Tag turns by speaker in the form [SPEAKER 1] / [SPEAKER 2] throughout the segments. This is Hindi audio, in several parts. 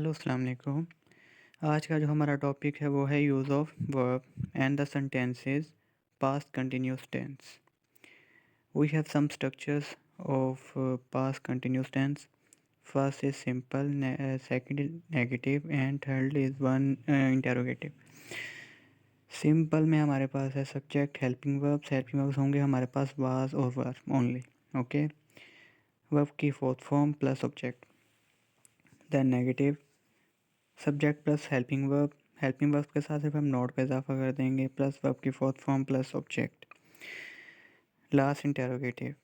[SPEAKER 1] हेलो, अस्सलाम वालेकुम। आज का जो हमारा टॉपिक है वो है use of verb and the sentences past continuous tense. We have some structures of past continuous tense. First is simple, second is negative and third is one interrogative. Simple में हमारे पास है सब्जेक्ट, हेल्पिंग वर्ब्स होंगे हमारे पास वाज और वर ओनली। ओके, वर्ब की fourth form plus object. Then negative, subject plus helping verb के साथ सिर्फ हम नोट का इजाफा कर देंगे, प्लस वर्ब की fourth form plus object. Last interrogative,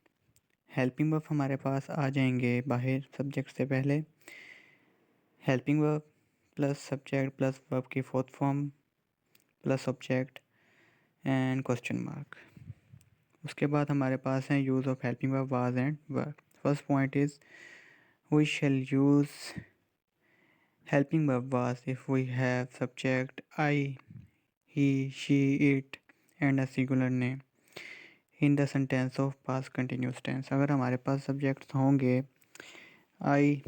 [SPEAKER 1] helping verb हमारे पास आ जाएंगे बाहर सब्जेक्ट से पहले, helping verb plus subject plus verb की fourth form plus object and question mark. उसके बाद हमारे पास हैं use of helping verb was and were. First point is we shall use helping verb was if we have subject I, he, she, it and a singular name in the sentence of past continuous tense। अगर हमारे पास सब्जेक्ट्स होंगे I,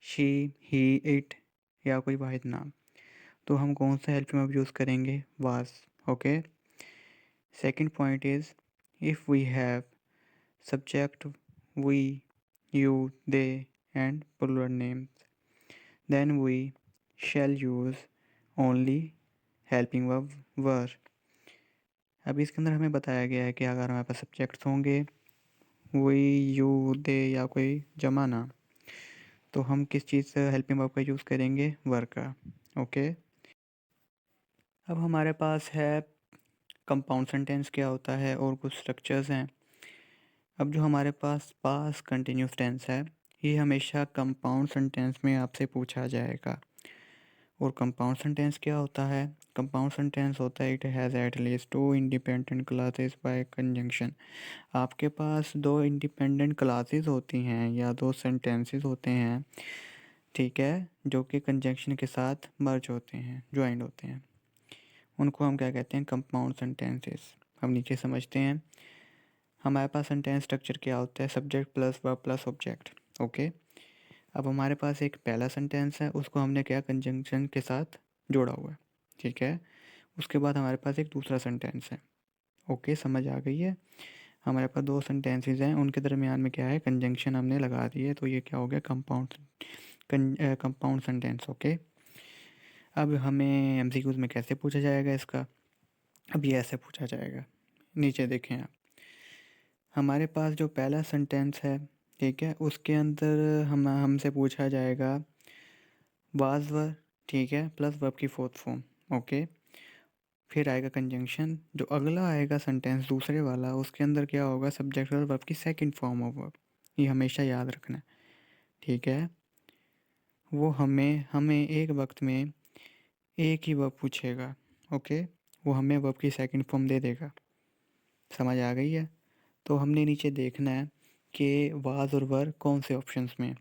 [SPEAKER 1] she, he, it या कोई वाहिद नाम, तो हम कौन सा हेल्पिंग वर्ब यूज़ करेंगे? was। Okay. Second point is if we have subject we, you, they and plural names, then we shall use only helping verb were. अभी इसके अंदर हमें बताया गया है कि अगर हमारे पास सब्जेक्ट्स होंगे वी, यू, दे या कोई जमा नाम, तो हम किस चीज़ से हेल्पिंग वर्ब का यूज़ करेंगे? वर का। ओके, अब हमारे पास है कंपाउंड सेंटेंस क्या होता है और कुछ स्ट्रक्चर्स हैं। अब जो हमारे पास पास्ट कंटिन्यूस टेंस है, ये हमेशा कंपाउंड सेंटेंस में आपसे पूछा जाएगा। और कंपाउंड सेंटेंस क्या होता है? कंपाउंड सेंटेंस होता है it has at least two independent clauses by conjunction. आपके पास दो इंडिपेंडेंट क्लासेस होती हैं या दो सेंटेंसेस होते हैं, ठीक है, जो कि कंजंक्शन के साथ मर्ज होते हैं, ज्वाइंट होते हैं। उनको हम क्या कहते हैं? Compound sentences. हम नीचे समझते हैं। हमारे पास सेंटेंस स्ट्रक्चर क्या होता है? Subject plus verb plus object. Okay, अब हमारे पास एक पहला सेंटेंस है, उसको हमने क्या कंजंक्शन के साथ जोड़ा हुआ है, ठीक है। उसके बाद हमारे पास एक दूसरा सेंटेंस है। ओके, समझ आ गई है? हमारे पास दो सेंटेंसेस हैं, उनके दरमियान में क्या है? कंजंक्शन हमने लगा दी है, तो ये क्या हो गया? Compound sentence. ओके, अब हमें एमसीक्यूज में कैसे पूछा जाएगा इसका? अब ये ऐसे पूछा जाएगा, नीचे देखें आप। हमारे पास जो पहला सेंटेंस है, ठीक है, उसके अंदर हमसे पूछा जाएगा वाज वर, ठीक है, प्लस वर्ब की फोर्थ फॉर्म। ओके, फिर आएगा कंजंक्शन। जो अगला आएगा सेंटेंस दूसरे वाला, उसके अंदर क्या होगा? सब्जेक्ट और वर्ब की सेकंड फॉर्म ऑफ वर्ब। ये हमेशा याद रखना है, ठीक है। वो हमें हमें एक वक्त में एक ही वर्ब पूछेगा। ओके, वो हमें वर्ब की सेकंड फॉर्म दे देगा। समझ आ गई है? तो हमने नीचे देखना है कि वाज और वर कौन से ऑप्शंस में।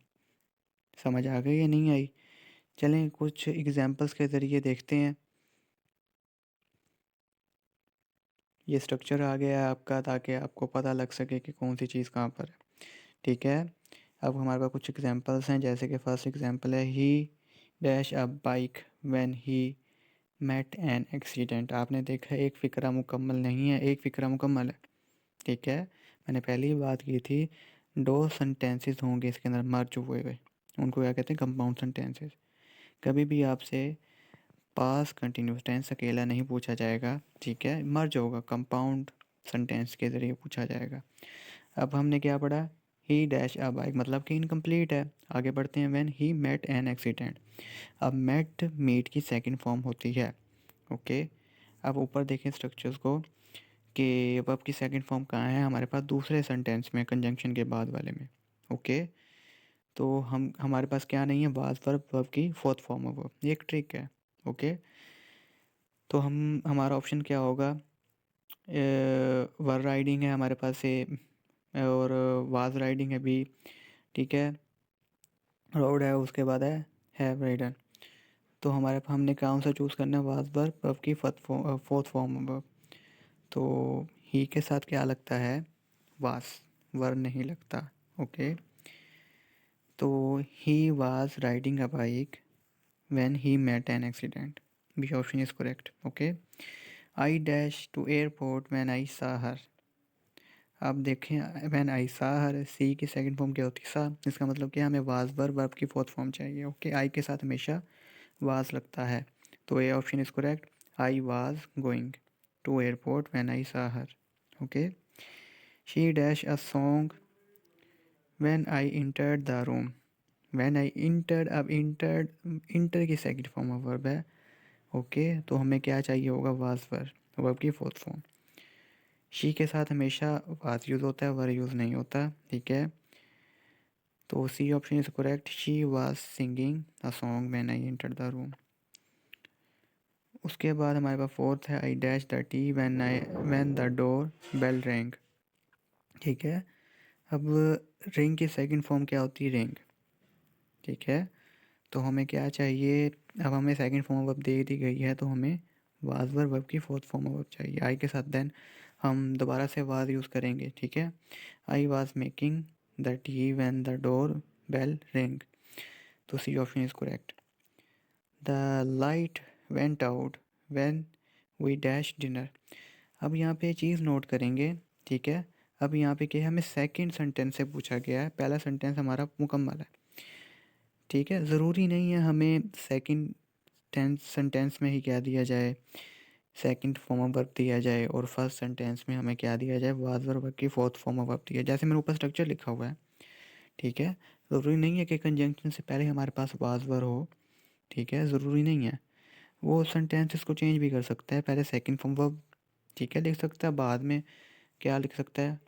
[SPEAKER 1] समझ आ गई या नहीं आई? चलें कुछ एग्जांपल्स के ज़रिए देखते हैं। ये स्ट्रक्चर आ गया है आपका, ताकि आपको पता लग सके कि कौन सी चीज़ कहाँ पर है, ठीक है। अब हमारे पास कुछ एग्जांपल्स हैं, जैसे कि फर्स्ट एग्जांपल है he dash a bike when he met an accident. आपने देखा एक फ़िक्रा मुकम्मल नहीं है, एक फ़िक्रा मुकम्मल है, ठीक है। मैंने पहले ही बात की थी, दो सेंटेंसेस होंगे इसके अंदर मर्ज हुए हुए, उनको क्या कहते हैं? Compound sentences. कभी भी आपसे पास कंटिन्यूस टेंस अकेला नहीं पूछा जाएगा, ठीक है, मर्ज होगा, कंपाउंड सेंटेंस के ज़रिए पूछा जाएगा। अब हमने क्या पढ़ा? ही डैश अ बाइक, मतलब कि इनकम्प्लीट है। आगे बढ़ते हैं। When he met an accident. अब मेट मीट की सेकंड फॉर्म होती है। ओके, अब ऊपर देखें स्ट्रक्चर्स को कि वर्ब की सेकंड फॉर्म कहाँ है? हमारे पास दूसरे सेंटेंस में, कंजंक्शन के बाद वाले में। ओके, तो हमारे पास क्या नहीं है? वाज वर्ब की फोर्थ फॉर्म ऑफ वर्ब। ये एक ट्रिक है। ओके, तो हमारा ऑप्शन क्या होगा? वर राइडिंग है हमारे पास से, और वाज राइडिंग है बी, ठीक है, रोड है, उसके बाद है हैव राइडन। तो हमने कौन सा चूज़ करना है? वाज वर्ब की फोर्थ फॉर्म वर्ब। तो ही के साथ क्या लगता है? वाज, वर नहीं लगता। ओके, तो he was riding a bike when he met an accident. B option is correct. Okay. I dashed to airport when I saw her. अब देखें when I saw her, सी की सेकंड फॉर्म क्या होती है? सा। इसका मतलब क्या हमें वाज वर्ब की फोर्थ फॉर्म चाहिए। ओके, आई के साथ हमेशा वाज लगता है, तो A option is correct. I was going to airport when I saw her. Okay. She dash a song when I entered the room. When I entered, अब इंटर की सेकंड फॉर्म ऑफ वर्ब है। ओके, तो हमें क्या चाहिए होगा? वाज वर्ब की फोर्थ फॉर्म। शी के साथ हमेशा वाज यूज़ होता है, वर यूज़ नहीं होता। ठीक है, तो C option is correct. She was singing a song when I entered the room. उसके बाद हमारे पास फोर्थ है, I dash the tea when the door bell ring. ठीक है, अब रिंग की सेकंड फॉर्म क्या होती है? रिंग। ठीक है, तो हमें क्या चाहिए? अब हमें सेकंड फॉर्म वर्ब दे दी गई है, तो हमें वाज वर्ब की फोर्थ फॉर्म वर्ब चाहिए आई के साथ। देन हम दोबारा से वाज यूज़ करेंगे। ठीक है, I was making the tea when the door bell ring, तो C option is correct. The light went out when we dash dinner. अब यहाँ पे चीज़ नोट करेंगे। ठीक है, अब यहाँ पे क्या है? हमें सेकंड सेंटेंस से पूछा गया है, पहला सेंटेंस हमारा मुकम्मल है। ठीक है, ज़रूरी नहीं है हमें सेकंड सेंटेंस में ही क्या दिया जाए, सेकंड फॉर्म ऑफ वर्ब दिया जाए, और फर्स्ट सेंटेंस में हमें क्या दिया जाए? वाज वर्ब की फोर्थ फॉर्म ऑफ वर्ब दिया, जैसे मेरे ऊपर स्ट्रक्चर लिखा हुआ है। ठीक है, ज़रूरी नहीं है कि कंजंक्शन से पहले हमारे पास वाज वर्ब हो। ठीक है, ज़रूरी नहीं है, वो सेंटेंस इसको चेंज भी कर सकता है। पहले सेकंड फॉर्म वर्ब, ठीक है, लिख सकता है, बाद में क्या लिख सकता है?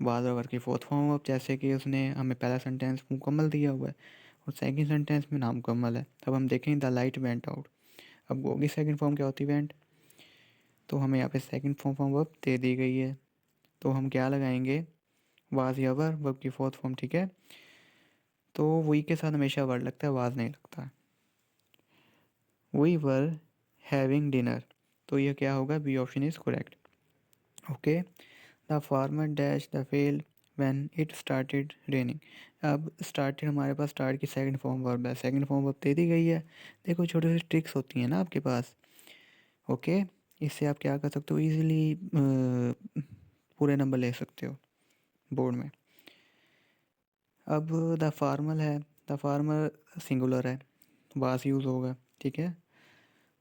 [SPEAKER 1] वाज वर्ब की फोर्थ फॉर्म वर्ब, जैसे कि उसने हमें पहला सेंटेंस मुकम्मल दिया हुआ है और सेकंड सेंटेंस में नामुकम्मल है। अब हम देखें द लाइट वेंट आउट। अब गो की सेकंड फॉर्म क्या होती है? वेंट। तो हमें यहाँ पे सेकंड फॉर्म वर्ब दे दी गई है, तो हम क्या लगाएंगे? वाज या वर्ब की फोर्थ फॉर्म। ठीक है, तो वी के साथ हमेशा वर्ड लगता है, वाज नहीं लगता। वी वर हैविंग डिनर, तो ये क्या होगा? B option is correct. Okay. The farmer dash the field when it started raining. अब स्टार्टेड हमारे पास स्टार्ट की सेकंड फॉर्म वर्ब है, सेकंड फॉर्म वर्ब दे दी गई है। देखो छोटी छोटी ट्रिक्स होती हैं ना आपके पास। ओके, इससे आप क्या कर सकते हो? इजीली पूरे नंबर ले सकते हो बोर्ड में। अब द फार्मर है, द फार्मर सिंगुलर है, वाज यूज़ होगा। ठीक है,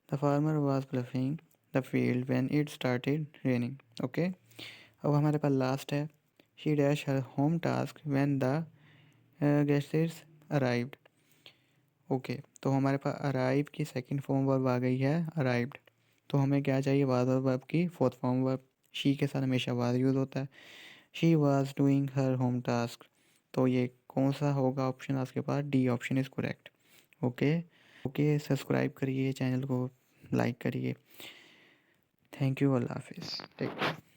[SPEAKER 1] the farmer was ploughing the field when it started raining. Okay, अब हमारे पास लास्ट है, she dash her home task when the guests arrived. Okay, तो हमारे पास अराइव की सेकंड फॉर्म वर्ब आ गई है, अराइव्ड। तो हमें क्या चाहिए? वाज वर्ब की फोर्थ फॉर्म वर्ब। शी के साथ हमेशा वाज यूज़ होता है। She was doing her home task, तो ये कौन सा होगा ऑप्शन आपके पास? D option is correct. Okay. Okay, subscribe करिए चैनल को, लाइक करिए। थैंक यू, अल्लाह हाफिज़, टेक केयर।